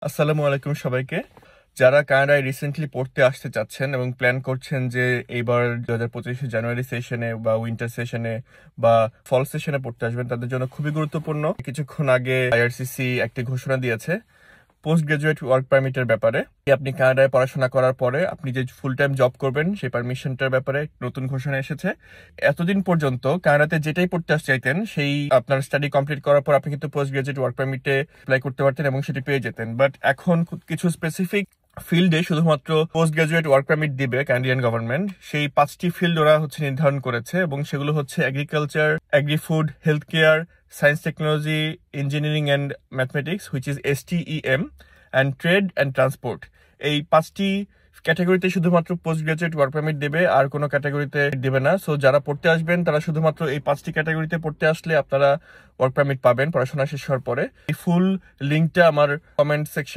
আসসালামু আলাইকুম সবাইকে। যারা কানাডায় রিসেন্টলি পড়তে আসতে চাচ্ছেন এবং প্ল্যান করছেন যে এইবার 2025 জানুয়ারি সেশনে বা উইন্টার সেশনে বা ফল সেশনে পড়তে আসবেন, তাদের জন্য খুবই গুরুত্বপূর্ণ। কিছুক্ষণ আগে আইআরসিসি একটি ঘোষণা দিয়েছে পোস্ট গ্রাজুয়েট ওয়ার্ক পারমিটের ব্যাপারে। আপনি কানাডায় পড়াশোনা করার পরে আপনি যে ফুল টাইম জব করবেন সেই পারমিশনটার ব্যাপারে নতুন ঘোষণা এসেছে। এতদিন পর্যন্ত কানাডাতে যেটাই পড়তে আসতে চাইতেন, সেই আপনার স্টাডি কমপ্লিট করার পর আপনি কিন্তু পোস্ট গ্রাজুয়েট ওয়ার্ক পারমিটে অ্যাপ্লাই করতে পারতেন এবং সেটি পেয়ে যেতেন। বাট এখন কিছু স্পেসিফিক ফিল্ডে শুধুমাত্র পোস্ট গ্রাজুয়েট ওয়ার্ক পারমিট দিবে কানাডিয়ান গভর্নমেন্ট। সেই 5টি ফিল্ড ওরা নির্ধারণ করেছে এবং সেগুলো হচ্ছে agriculture, agri food, health care, science technology, engineering and mathematics which is STEM, and trade and transport. এই 5টি ক্যাটাগরিতে শুধুমাত্র পোস্ট গ্রাজুয়েট ওয়ার্ক পারমিট দেবে, আর কোনো ক্যাটাগরিতে দেবে না। সো যারা পড়তে আসবেন তারা শুধুমাত্র এই 5টি ক্যাটাগরিতে পড়তে আসলে আপনারা ওয়ার্ক পারমিট পাবেন পড়াশোনা শেষ হওয়ার পরে। এই ফুল লিঙ্কটা আমার কমেন্ট সেকশন